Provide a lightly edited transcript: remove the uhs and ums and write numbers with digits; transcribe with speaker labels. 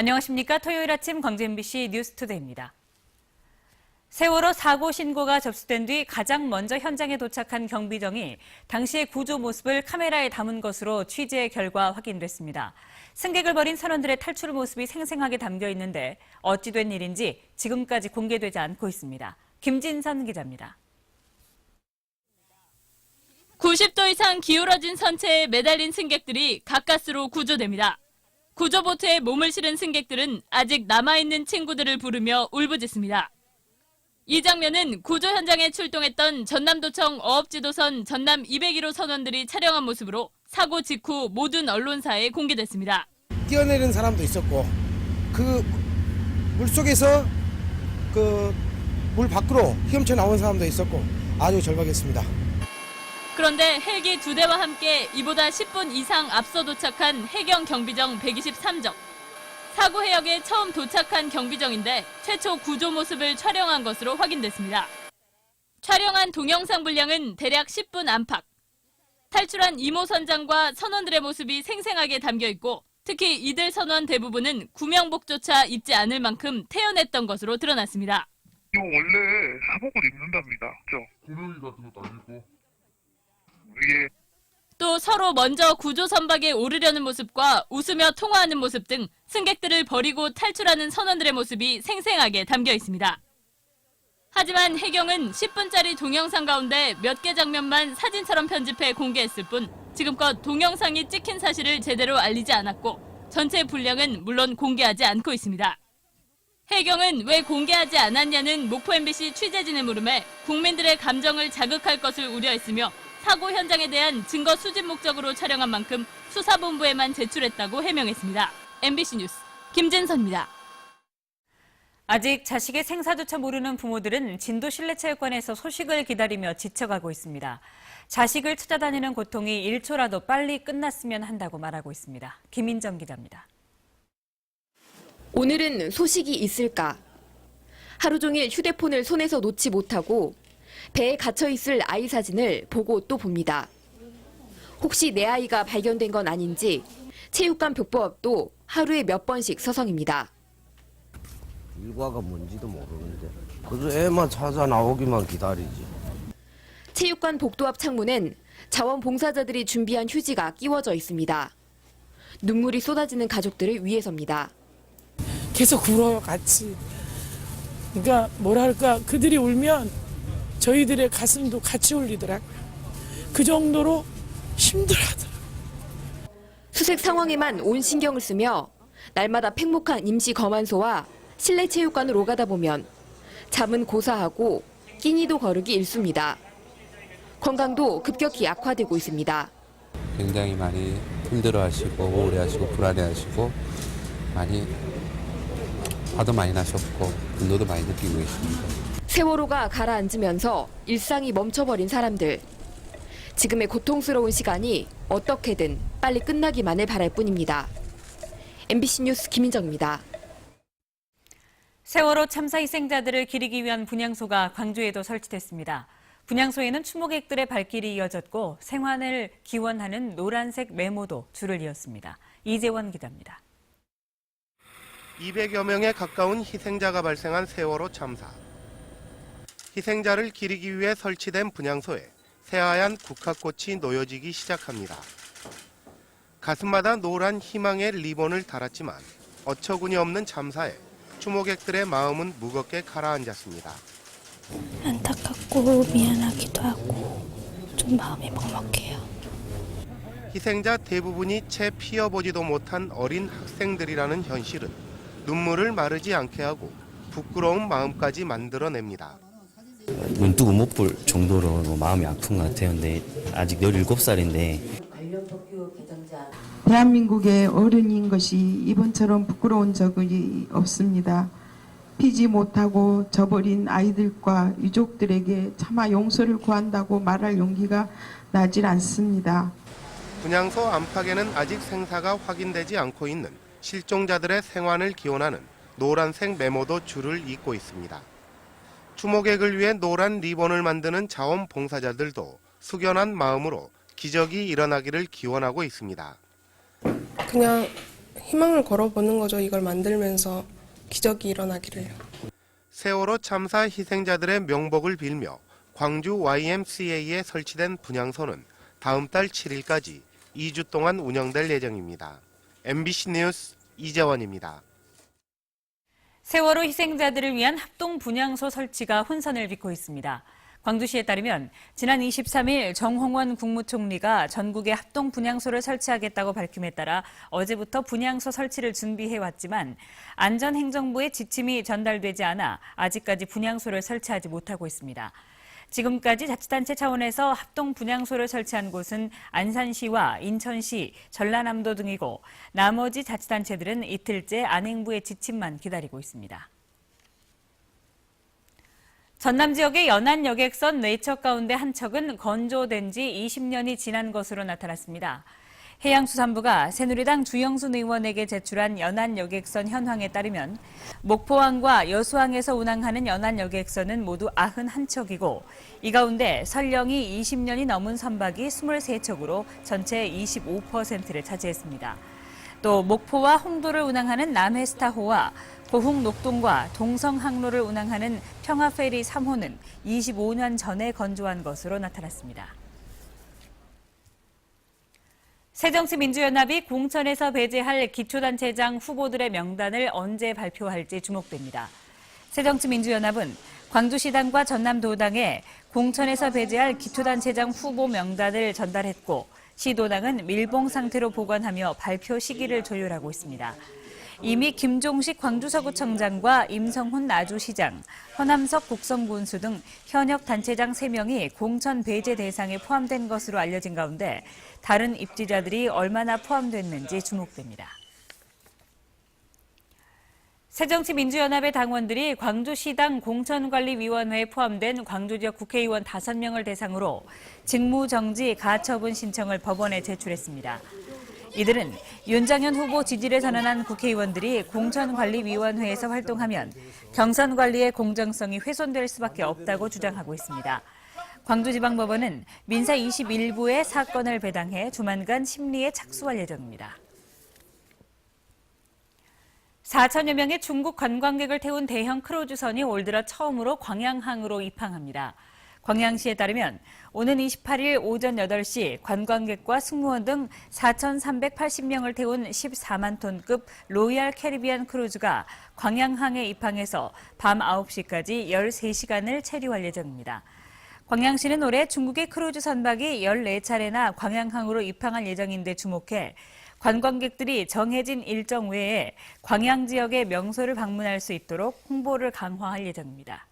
Speaker 1: 안녕하십니까. 토요일 아침 광주 MBC 뉴스투데이입니다. 세월호 사고 신고가 접수된 뒤 가장 먼저 현장에 도착한 경비정이 당시의 구조 모습을 카메라에 담은 것으로 취재 결과 확인됐습니다. 승객을 버린 선원들의 탈출 모습이 생생하게 담겨 있는데 어찌 된 일인지 지금까지 공개되지 않고 있습니다. 김진선 기자입니다.
Speaker 2: 90도 이상 기울어진 선체에 매달린 승객들이 가까스로 구조됩니다. 구조보트에 몸을 실은 승객들은 아직 남아있는 친구들을 부르며 울부짖습니다. 이 장면은 구조 현장에 출동했던 전남도청 어업지도선 전남 201호 선원들이 촬영한 모습으로 사고 직후 모든 언론사에 공개됐습니다.
Speaker 3: 뛰어내리는 사람도 있었고 그 물속에서 그 물 밖으로 헤엄쳐 나온 사람도 있었고 아주 절박했습니다.
Speaker 2: 그런데 헬기 2대와 함께 이보다 10분 이상 앞서 도착한 해경 경비정 123정. 사고 해역에 처음 도착한 경비정인데 최초 구조 모습을 촬영한 것으로 확인됐습니다. 촬영한 동영상 분량은 대략 10분 안팎. 탈출한 이모 선장과 선원들의 모습이 생생하게 담겨 있고 특히 이들 선원 대부분은 구명복조차 입지 않을 만큼 태연했던 것으로 드러났습니다.
Speaker 4: 이거 원래 사복을 입는답니다. 그죠?
Speaker 5: 구명이 같은 것도 아니고.
Speaker 4: 이게
Speaker 2: 또 서로 먼저 구조 선박에 오르려는 모습과 웃으며 통화하는 모습 등 승객들을 버리고 탈출하는 선원들의 모습이 생생하게 담겨 있습니다. 하지만 해경은 10분짜리 동영상 가운데 몇 개 장면만 사진처럼 편집해 공개했을 뿐 지금껏 동영상이 찍힌 사실을 제대로 알리지 않았고 전체 분량은 물론 공개하지 않고 있습니다. 해경은 왜 공개하지 않았냐는 목포 MBC 취재진의 물음에 국민들의 감정을 자극할 것을 우려했으며 사고 현장에 대한 증거 수집 목적으로 촬영한 만큼 수사본부에만 제출했다고 해명했습니다. MBC 뉴스 김진선입니다.
Speaker 1: 아직 자식의 생사조차 모르는 부모들은 진도 실내체육관에서 소식을 기다리며 지쳐가고 있습니다. 자식을 찾아다니는 고통이 1초라도 빨리 끝났으면 한다고 말하고 있습니다. 김인정 기자입니다.
Speaker 6: 오늘은 소식이 있을까? 하루 종일 휴대폰을 손에서 놓지 못하고 배에 갇혀있을 아이 사진을 보고 또 봅니다. 혹시 내 아이가 발견된 건 아닌지 체육관 벽보 앞도 하루에 몇 번씩 서성입니다.
Speaker 7: 일과가 뭔지도 모르는데 그저 애만 찾아 나오기만 기다리지.
Speaker 6: 체육관 복도 앞 창문엔 자원봉사자들이 준비한 휴지가 끼워져 있습니다. 눈물이 쏟아지는 가족들을 위해서입니다.
Speaker 8: 계속 울어요, 같이. 그러니까 뭐랄까 그들이 울면 저희들의 가슴도 같이 울리더라고요. 그 정도로 힘들어하더라고요.
Speaker 6: 수색 상황에만 온 신경을 쓰며 날마다 팽목한 임시 검안소와 실내 체육관을 오가다 보면 잠은 고사하고 끼니도 거르기 일쑤입니다. 건강도 급격히 악화되고 있습니다.
Speaker 9: 굉장히 많이 힘들어하시고 우울해하시고 불안해하시고 많이 화도 많이 나셨고 분노도 많이 느끼고 계십니다.
Speaker 6: 세월호가 가라앉으면서 일상이 멈춰버린 사람들. 지금의 고통스러운 시간이 어떻게든 빨리 끝나기만을 바랄 뿐입니다. MBC 뉴스 김인정입니다.
Speaker 1: 세월호 참사 희생자들을 기리기 위한 분향소가 광주에도 설치됐습니다. 분향소에는 추모객들의 발길이 이어졌고 생환을 기원하는 노란색 메모도 줄을 이었습니다. 이재원 기자입니다.
Speaker 10: 200여 명에 가까운 희생자가 발생한 세월호 참사. 희생자를 기리기 위해 설치된 분향소에 새하얀 국화꽃이 놓여지기 시작합니다. 가슴마다 노란 희망의 리본을 달았지만 어처구니 없는 참사에 추모객들의 마음은 무겁게 가라앉았습니다.
Speaker 11: 안타깝고 미안하기도 하고 좀 마음이 먹먹해요.
Speaker 10: 희생자 대부분이 채 피어보지도 못한 어린 학생들이라는 현실은 눈물을 마르지 않게 하고 부끄러운 마음까지 만들어냅니다.
Speaker 12: 눈 뜨고 못 볼 정도로 마음이 아픈 것 같아요. 근데 아직 17살인데.
Speaker 13: 대한민국의 어른인 것이 이번처럼 부끄러운 적이 없습니다. 피지 못하고 져버린 아이들과 유족들에게 차마 용서를 구한다고 말할 용기가 나질 않습니다.
Speaker 10: 분향소 안팎에는 아직 생사가 확인되지 않고 있는 실종자들의 생환을 기원하는 노란색 메모도 줄을 잇고 있습니다. 추모객을 위해 노란 리본을 만드는 자원봉사자들도 숙연한 마음으로 기적이 일어나기를 기원하고 있습니다.
Speaker 8: 그냥
Speaker 5: 희망을 걸어보는 거죠. 이걸 만들면서 기적이 일어나기를요.
Speaker 10: 세월호 참사 희생자들의 명복을 빌며 광주 YMCA에 설치된 분향소는 다음 달 7일까지 2주 동안 운영될 예정입니다. MBC 뉴스 이재원입니다.
Speaker 1: 세월호 희생자들을 위한 합동 분향소 설치가 혼선을 빚고 있습니다. 광주시에 따르면 지난 23일 정홍원 국무총리가 전국에 합동 분향소를 설치하겠다고 밝힘에 따라 어제부터 분향소 설치를 준비해왔지만 안전행정부의 지침이 전달되지 않아 아직까지 분향소를 설치하지 못하고 있습니다. 지금까지 자치단체 차원에서 합동 분향소를 설치한 곳은 안산시와 인천시, 전라남도 등이고 나머지 자치단체들은 이틀째 안행부의 지침만 기다리고 있습니다. 전남 지역의 연안 여객선 4척 가운데 한 척은 건조된 지 20년이 지난 것으로 나타났습니다. 해양수산부가 새누리당 주영순 의원에게 제출한 연안 여객선 현황에 따르면 목포항과 여수항에서 운항하는 연안 여객선은 모두 91척이고 이 가운데 선령이 20년이 넘은 선박이 23척으로 전체 25%를 차지했습니다. 또 목포와 홍도를 운항하는 남해스타호와 고흥 녹동과 동성 항로를 운항하는 평화페리 3호는 25년 전에 건조한 것으로 나타났습니다. 새정치민주연합이 공천에서 배제할 기초단체장 후보들의 명단을 언제 발표할지 주목됩니다. 새정치민주연합은 광주시당과 전남도당에 공천에서 배제할 기초단체장 후보 명단을 전달했고 시도당은 밀봉 상태로 보관하며 발표 시기를 조율하고 있습니다. 이미 김종식 광주서구청장과 임성훈 나주시장, 허남석 국성군수 등 현역 단체장 3명이 공천 배제 대상에 포함된 것으로 알려진 가운데 다른 입지자들이 얼마나 포함됐는지 주목됩니다. 새정치민주연합의 당원들이 광주시당 공천관리위원회에 포함된 광주 지역 국회의원 5명을 대상으로 직무정지 가처분 신청을 법원에 제출했습니다. 이들은 윤장현 후보 지지를 선언한 국회의원들이 공천관리위원회에서 활동하면 경선관리의 공정성이 훼손될 수밖에 없다고 주장하고 있습니다. 광주지방법원은 민사 21부에 사건을 배당해 조만간 심리에 착수할 예정입니다. 4천여 명의 중국 관광객을 태운 대형 크루즈선이 올 들어 처음으로 광양항으로 입항합니다. 광양시에 따르면 오는 28일 오전 8시 관광객과 승무원 등 4,380명을 태운 14만 톤급 로얄 캐리비안 크루즈가 광양항에 입항해서 밤 9시까지 13시간을 체류할 예정입니다. 광양시는 올해 중국의 크루즈 선박이 14차례나 광양항으로 입항할 예정인데 주목해 관광객들이 정해진 일정 외에 광양 지역의 명소를 방문할 수 있도록 홍보를 강화할 예정입니다.